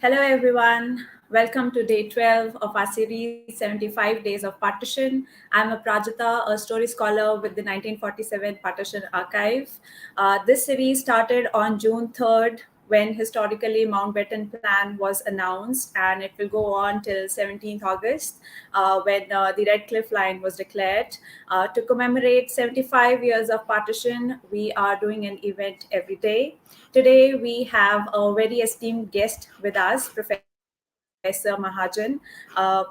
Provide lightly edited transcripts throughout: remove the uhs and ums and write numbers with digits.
Hello, everyone. Welcome to day 12 of our series 75 Days of Partition. I'm Aprajita, a story scholar with the 1947 Partition Archive. This series started on June 3rd when historically Mountbatten Plan was announced, and it will go on till 17th August when the Radcliffe Line was declared. To commemorate 75 years of partition, we are doing an event every day. Today, we have a very esteemed guest with us, Professor Mahajan.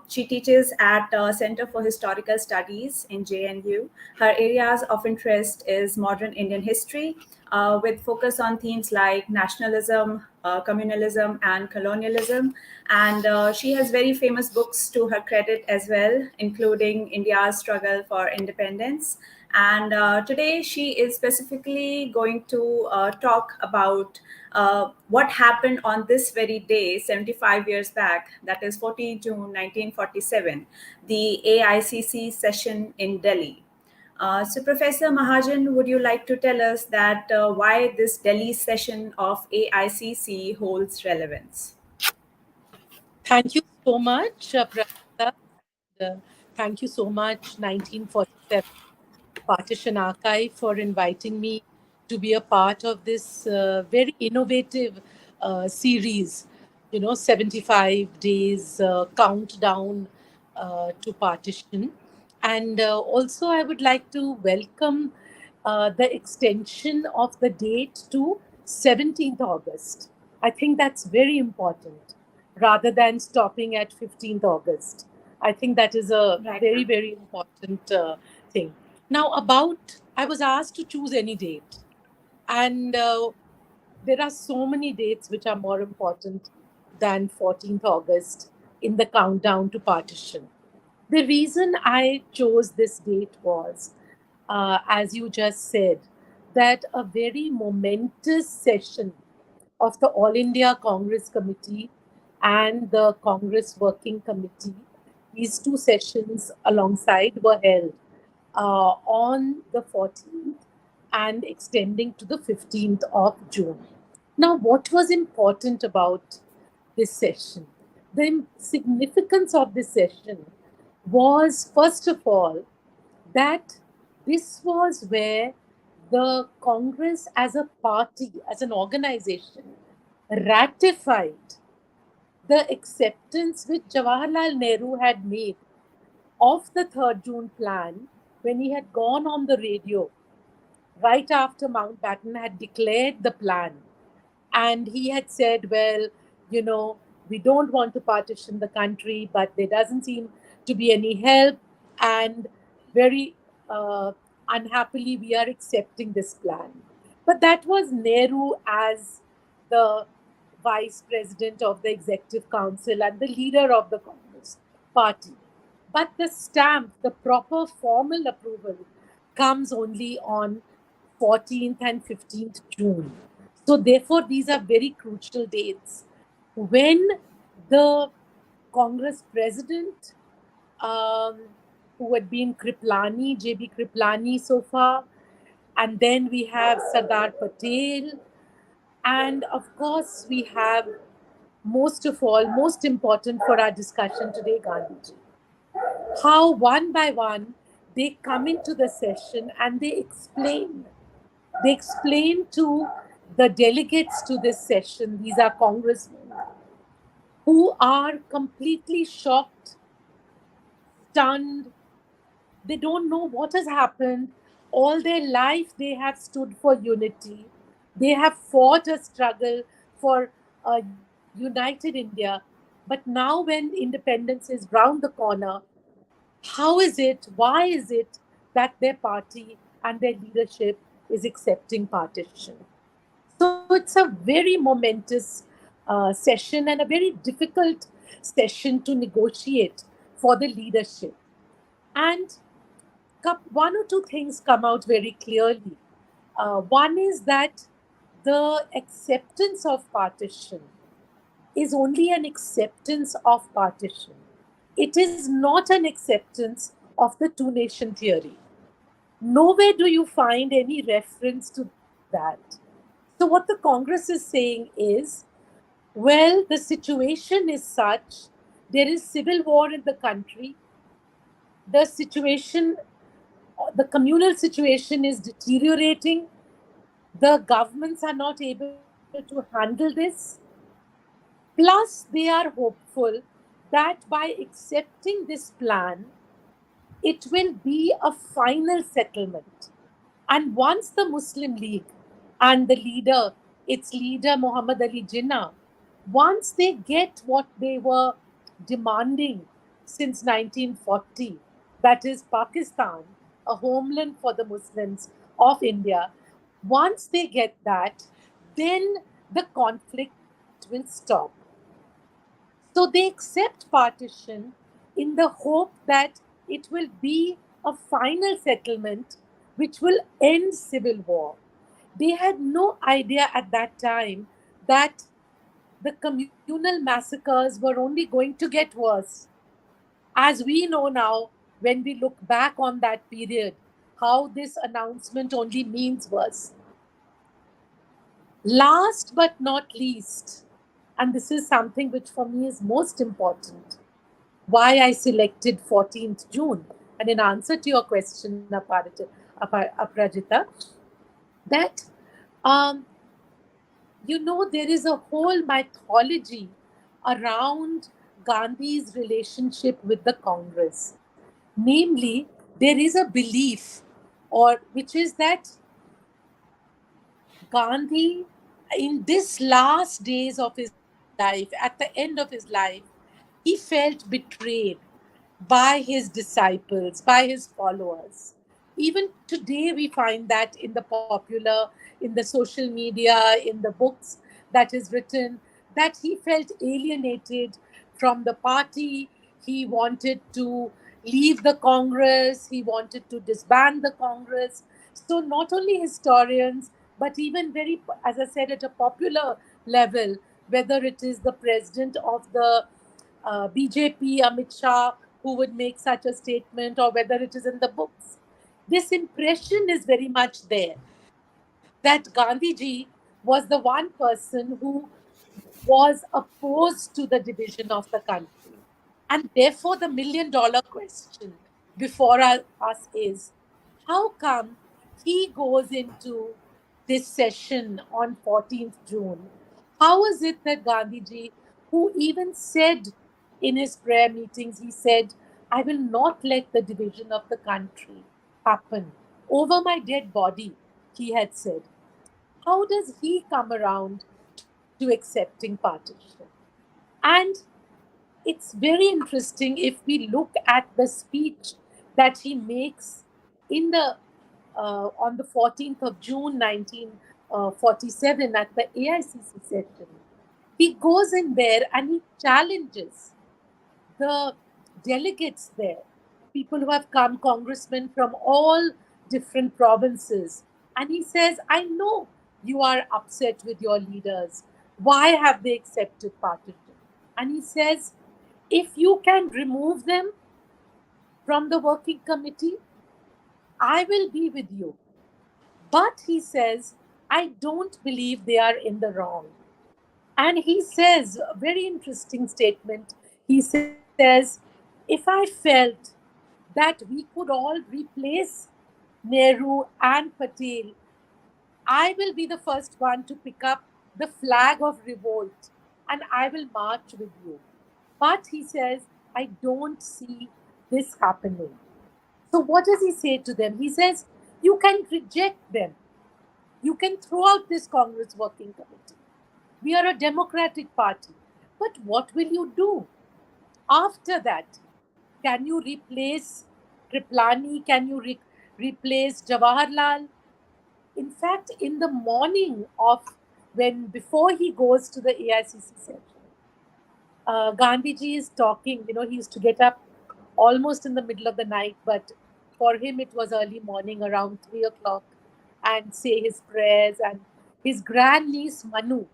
She teaches at Center for Historical Studies in JNU. Her areas of interest is modern Indian history, with focus on themes like nationalism, communalism, and colonialism. And she has very famous books to her credit as well, including India's Struggle for Independence. And today she is specifically going to talk about what happened on this very day, 75 years back, that is 14 June 1947, the AICC session in Delhi. So, Professor Mahajan, would you like to tell us that why this Delhi session of AICC holds relevance? Thank you so much, Prasad. Thank you so much, 1947 Partition Archive, for inviting me to be a part of this very innovative series, 75 days countdown to partition. And also, I would like to welcome the extension of the date to 17th August. I think that's very important rather than stopping at 15th August. I think that is a Right. very, very important thing. Now, I was asked to choose any date, and there are so many dates which are more important than 14th August in the countdown to partition. The reason I chose this date was, as you just said, that a very momentous session of the All India Congress Committee and the Congress Working Committee, these two sessions alongside were held on the 14th and extending to the 15th of June. Now, what was important about this session? The significance of this session was, first of all, that this was where the Congress as a party, as an organization, ratified the acceptance which Jawaharlal Nehru had made of the 3rd June plan when he had gone on the radio right after Mountbatten had declared the plan. And he had said, well, we don't want to partition the country, but there doesn't seem to be any help. And very unhappily, we are accepting this plan. But that was Nehru as the vice president of the executive council and the leader of the Congress party. But the stamp, the proper formal approval, comes only on 14th and 15th June. So, therefore, these are very crucial dates. When the Congress president, who had been Kriplani, J.B. Kriplani so far, and then we have Sardar Patel, and of course, we have most of all, most important for our discussion today, Gandhiji. How one by one they come into the session and they explain. They explain to the delegates to this session, these are congressmen, who are completely shocked, stunned. They don't know what has happened. All their life they have stood for unity. They have fought a struggle for a united India. But now when independence is round the corner, how is it, why is it that their party and their leadership is accepting partition? So it's a very momentous session and a very difficult session to negotiate for the leadership. And one or two things come out very clearly. One is that the acceptance of partition is only an acceptance of partition. It is not an acceptance of the two nation theory. Nowhere do you find any reference to that. So, what the Congress is saying is Well, the situation is such, there is civil war in the country. The situation, the communal situation is deteriorating. The governments are not able to handle this. Plus, they are hopeful that by accepting this plan, it will be a final settlement. And once the Muslim League and the leader, its leader Muhammad Ali Jinnah, once they get what they were demanding since 1940, that is Pakistan, a homeland for the Muslims of India, once they get that, then the conflict will stop. So they accept partition in the hope that it will be a final settlement which will end civil war. They had no idea at that time that the communal massacres were only going to get worse. As we know now, when we look back on that period, how this announcement only means worse. Last but not least, and this is something which for me is most important, why I selected 14th June. And in answer to your question, Aprajita, that um, there is a whole mythology around Gandhi's relationship with the Congress. Namely, there is a belief, or which is that Gandhi, in this last days of his life, at the end of his life, he felt betrayed by his disciples, by his followers. Even today, we find that in the popular, in the social media, in the books that is written, that he felt alienated from the party. He wanted to leave the Congress, he wanted to disband the Congress. So, not only historians, but even very, as I said, at a popular level, whether it is the president of the BJP, Amit Shah, who would make such a statement, or whether it is in the books. This impression is very much there that Gandhiji was the one person who was opposed to the division of the country. And therefore, the $1 million question before us is, how come he goes into this session on 14th June? How is it that Gandhiji, who even said in his prayer meetings, he said, I will not let the division of the country happen. Over my dead body, he had said. How does he come around to accepting partition? And it's very interesting if we look at the speech that he makes in the on the 14th of June 1947 at the AICC session. He goes in there and he challenges the delegates there, people who have come, congressmen from all different provinces. And he says, I know you are upset with your leaders. Why have they accepted partition? And he says, if you can remove them from the working committee, I will be with you. But he says, I don't believe they are in the wrong. And he says, a very interesting statement. He says, if I felt that we could all replace Nehru and Patel, I will be the first one to pick up the flag of revolt and I will march with you. But he says, I don't see this happening. So, what does he say to them? He says, you can reject them. You can throw out this Congress working committee. We are a democratic party. But what will you do? After that, can you replace Kriplani? Can you replace Jawaharlal? In fact, in the morning of when before he goes to the AICC session, Gandhiji is talking. He used to get up almost in the middle of the night, but for him it was early morning, around 3 o'clock, and say his prayers. And his grandniece Manu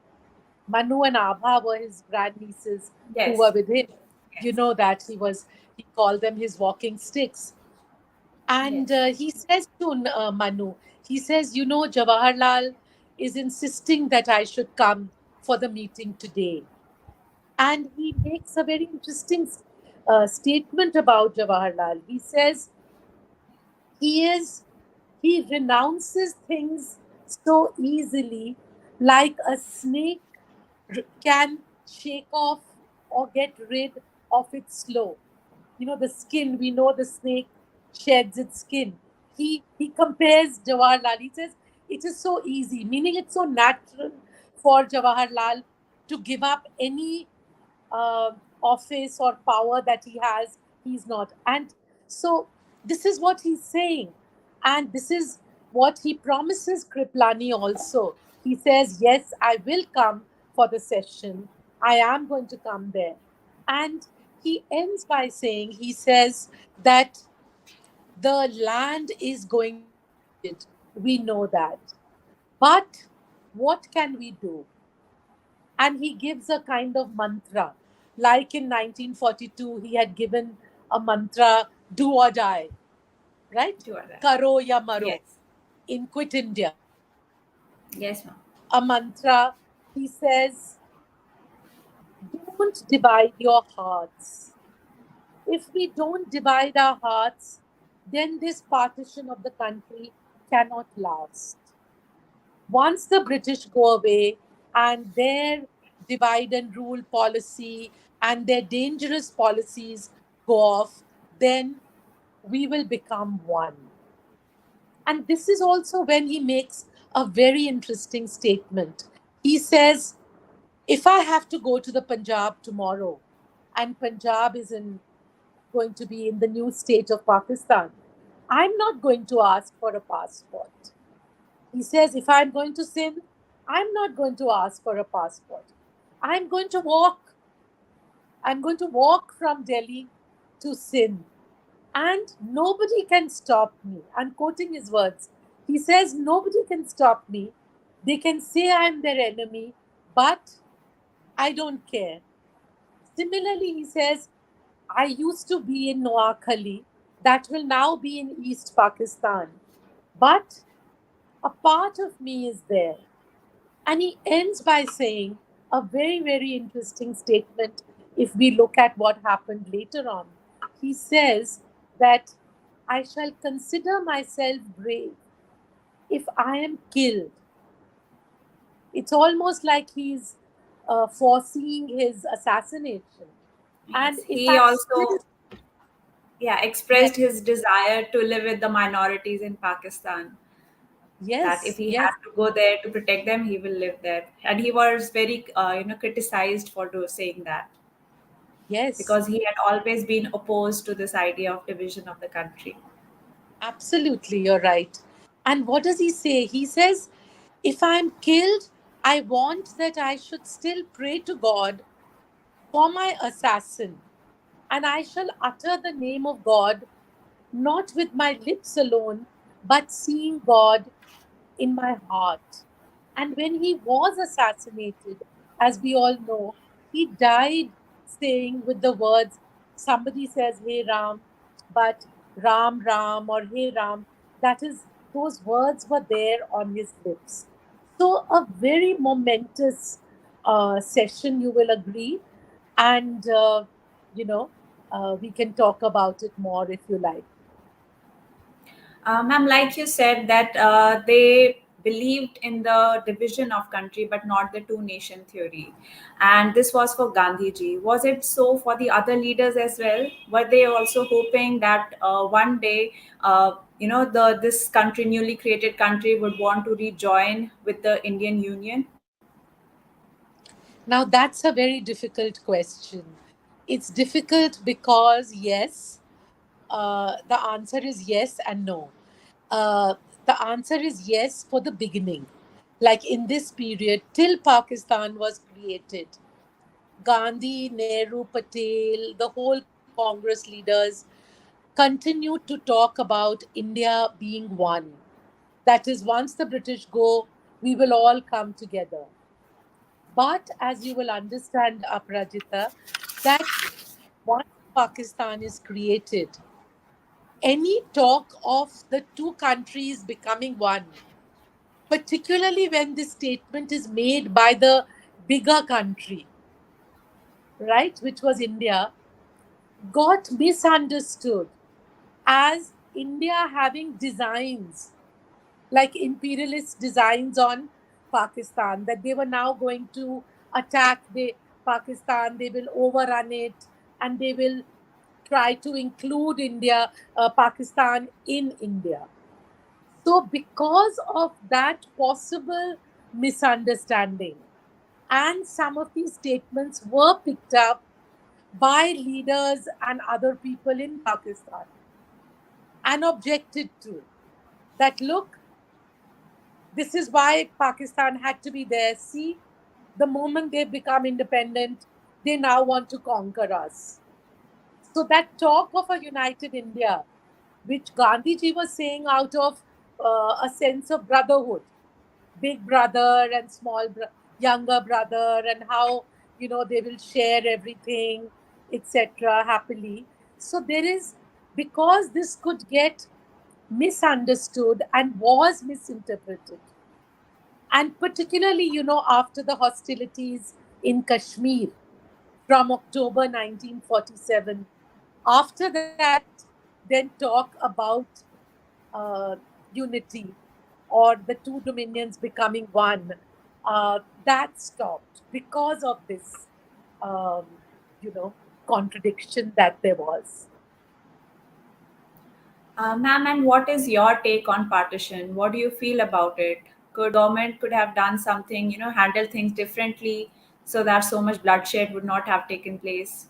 and Abha were his grandnieces who Yes. were with him. You Yes. know that he called them his walking sticks. And Yes. he says to Manu, he says, Jawaharlal is insisting that I should come for the meeting today. And he makes a very interesting statement about Jawaharlal. He says he is he renounces things so easily, like a snake can shake off or get rid of its slough. You know, the skin, we know the snake sheds its skin. He compares Jawaharlal. He says it is so easy, meaning it's so natural for Jawaharlal to give up any office or power that he has. He's not. And so this is what he's saying. And this is what he promises Kriplani also. He says, yes, I will come for the session. I am going to come there. And he ends by saying, he says that the land is going to be divided. We know that. But what can we do? And he gives a kind of mantra. Like in 1942, he had given a mantra, do or die, right? You are that. Karo ya maro, Yes. in Quit India. Yes, ma'am. A mantra, he says, don't divide your hearts. If we don't divide our hearts, then this partition of the country cannot last. Once the British go away and their divide and rule policy and their dangerous policies go off, then we will become one. And this is also when he makes a very interesting statement. He says, if I have to go to the Punjab tomorrow, and Punjab is going to be in the new state of Pakistan, I'm not going to ask for a passport. He says, if I'm going to Sindh, I'm not going to ask for a passport. I'm going to walk. I'm going to walk from Delhi to Sindh. And nobody can stop me. I'm quoting his words. He says, nobody can stop me. They can say I'm their enemy, but I don't care. Similarly, he says, I used to be in Noakhali, that will now be in East Pakistan. But a part of me is there. And he ends by saying a very, very interesting statement if we look at what happened later on. He says that I shall consider myself brave if I am killed. It's almost like he's foreseeing his assassination. And Yes. if He I'm still, also, yeah, yes, expressed his desire to live with the minorities in Pakistan. That if yes, he yes, had to go there to protect them, he will live there. And he was very, criticized for saying that, yes, because he had always been opposed to this idea of division of the country. absolutely, you're right. And what does he say? He says, if I'm killed, I want that I should still pray to God for my assassin, and I shall utter the name of God, not with my lips alone, but seeing God in my heart. And when he was assassinated, as we all know, he died saying with the words, somebody says, Hey Ram, but Ram Ram or Hey Ram, that is, those words were there on his lips. So, a very momentous session, you will agree. And, we can talk about it more if you like. Ma'am, like you said, that they believed in the division of country, but not the two nation theory. And this was for Gandhiji. Was it so for the other leaders as well? Were they also hoping that one day, the this country, newly created country, would want to rejoin with the Indian Union? Now, that's a very difficult question. It's difficult because, yes, the answer is yes and no. Uh, the answer is yes for the beginning. Like in this period, till Pakistan was created, Gandhi, Nehru, Patel, the whole Congress leaders continued to talk about India being one. That is, once the British go, we will all come together. But as you will understand, Aparajita, that once Pakistan is created, any talk of the two countries becoming one, particularly when this statement is made by the bigger country, right, which was India, got misunderstood as India having designs, like imperialist designs on Pakistan, that they were now going to attack Pakistan, they will overrun it, and they will try to include Pakistan in India. So, because of that possible misunderstanding, and some of these statements were picked up by leaders and other people in Pakistan and objected to, that look, this is why Pakistan had to be there. See, the moment they become independent, they now want to conquer us. So that talk of a united India, which Gandhiji was saying out of a sense of brotherhood, big brother and younger brother, and how they will share everything, etc. happily. So there is, because this could get misunderstood and was misinterpreted, and particularly after the hostilities in Kashmir from October 1947. After that, then talk about uh, unity or the two dominions becoming one. That stopped because of this, um, you know, contradiction that there was. Ma'am, and what is your take on partition? What do you feel about it? Could government could have done something, handle things differently so that so much bloodshed would not have taken place?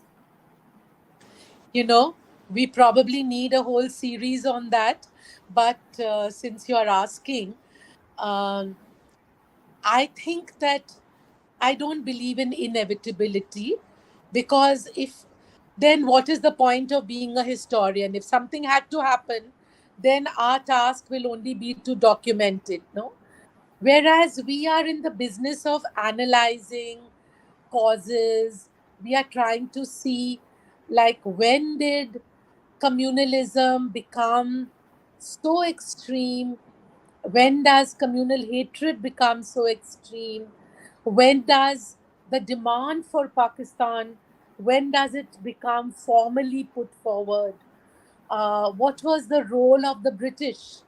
You know, we probably need a whole series on that. But since you're asking, um, I think that I don't believe in inevitability, because if then what is the point of being a historian? If something had to happen, then our task will only be to document it, no? Whereas we are in the business of analyzing causes, we are trying to see, like, when did communalism become so extreme? When does communal hatred become so extreme? When does the demand for Pakistan, when does it become formally put forward? What was the role of the British?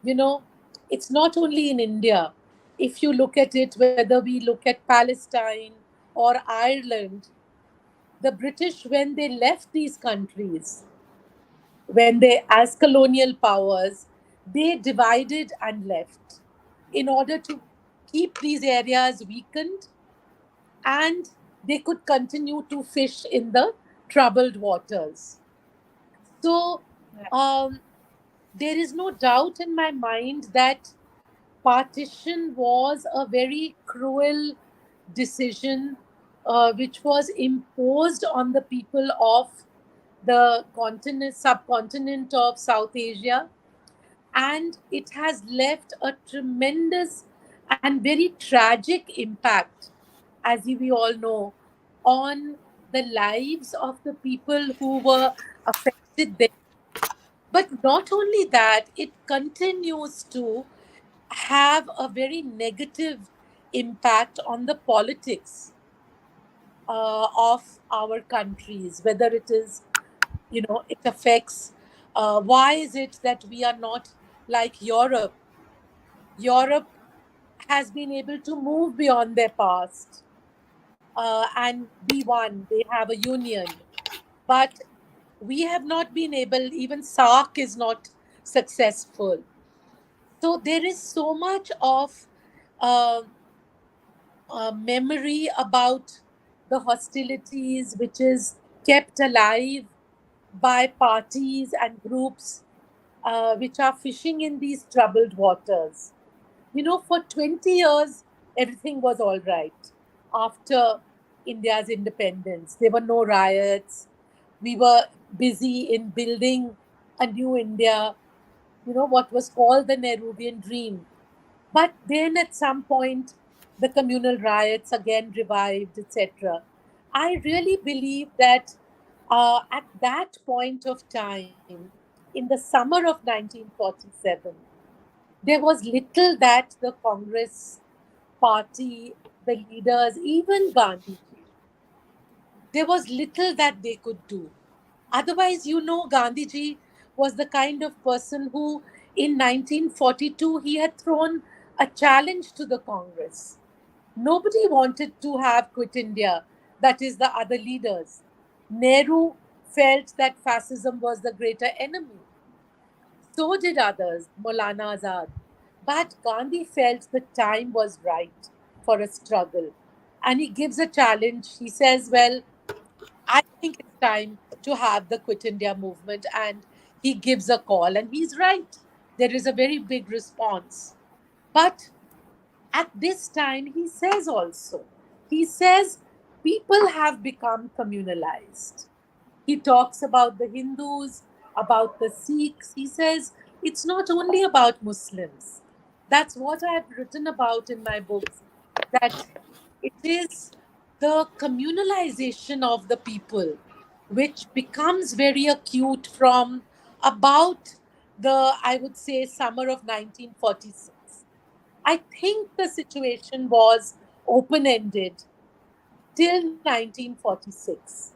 You know, it's not only in India. If you look at it, whether we look at Palestine or Ireland, the British, when they left these countries, when they, as colonial powers, they divided and left in order to keep these areas weakened, and they could continue to fish in the troubled waters. So, um, there is no doubt in my mind that partition was a very cruel decision, which was imposed on the people of the subcontinent of South Asia, and it has left a tremendous and very tragic impact, as we all know, on the lives of the people who were affected there. But not only that, it continues to have a very negative impact on the politics of our countries, whether it is, it affects. Why is it that we are not like Europe? Europe has been able to move beyond their past and be one. They have a union. But we have not been able, even SARC is not successful. So there is so much of uh, memory about the hostilities, which is kept alive by parties and groups which are fishing in these troubled waters. For 20 years, everything was all right after India's independence. There were no riots. We were busy in building a new India, what was called the Nehruvian dream. But then at some point, the communal riots again revived, etc. I really believe that at that point of time, in the summer of 1947, there was little that the Congress party, the leaders, even Gandhiji, there was little that they could do. Otherwise, Gandhiji was the kind of person who, in 1942, he had thrown a challenge to the Congress. Nobody wanted to have quit India, that is, the other leaders. Nehru felt that fascism was the greater enemy. So did others, Maulana Azad. But Gandhi felt the time was right for a struggle. And he gives a challenge. He says, well, I think it's time to have the Quit India movement. And he gives a call. And he's right. There is a very big response. But at this time, he says, people have become communalized. He talks about the Hindus, about the Sikhs. He says it's not only about Muslims. That's what I've written about in my books, that it is the communalization of the people which becomes very acute from about I would say, summer of 1946. I think the situation was open ended till 1946.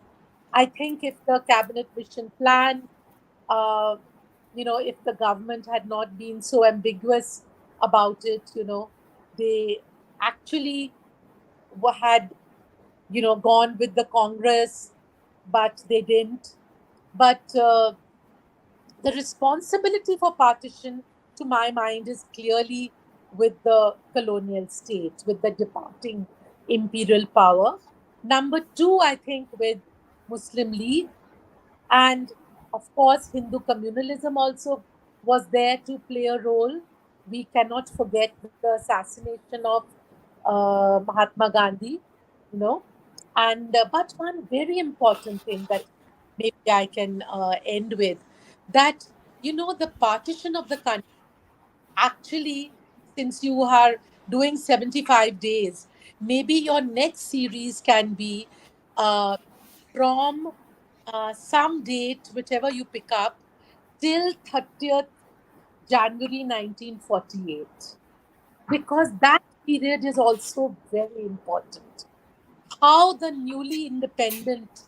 I think if the cabinet mission plan, uh, if the government had not been so ambiguous about it, they actually had, gone with the Congress, but they didn't. But the responsibility for partition, to my mind, is clearly with the colonial state, with the departing imperial power. Number two, I think, with Muslim League. And of course, Hindu communalism also was there to play a role. We cannot forget the assassination of Mahatma Gandhi, you know. And but one very important thing that maybe I can end with, that the partition of the country, actually, since you are doing 75 days, maybe your next series can be uh, from some date, whichever you pick up, till 30th January 1948. Because that period is also very important. How the newly independent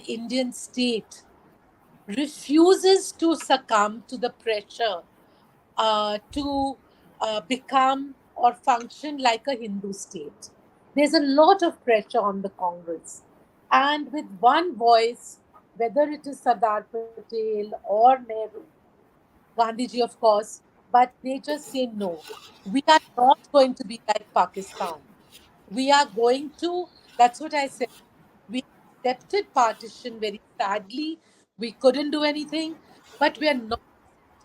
Indian state refuses to succumb to the pressure to become or function like a Hindu state. There's a lot of pressure on the Congress. And with one voice, whether it is Sardar Patel or Nehru, Gandhiji, of course, but they just say no. We are not going to be like Pakistan. We are going to, that's what I said. We accepted partition very sadly. We couldn't do anything, but we are not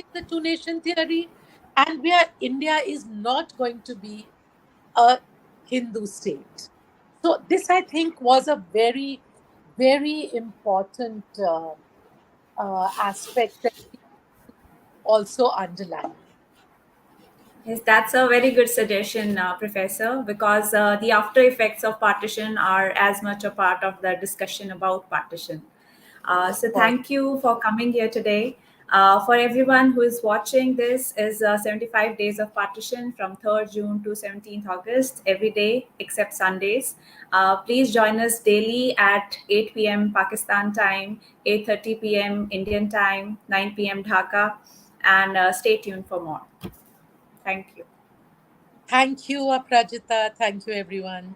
accepting the two-nation theory, and India is not going to be a Hindu state. So this, I think, was a very, very important aspect that we also underline. Yes, that's a very good suggestion, Professor, because the after effects of partition are as much a part of the discussion about partition. So, Of course. thank you for coming here today. For everyone who is watching, this is 75 Days of Partition from 3rd June to 17th August, every day except Sundays. Please join us daily at 8 p.m. Pakistan time, 8:30 p.m. Indian time, 9 p.m. Dhaka, and stay tuned for more. Thank you. Thank you, Aprajita. Thank you, everyone.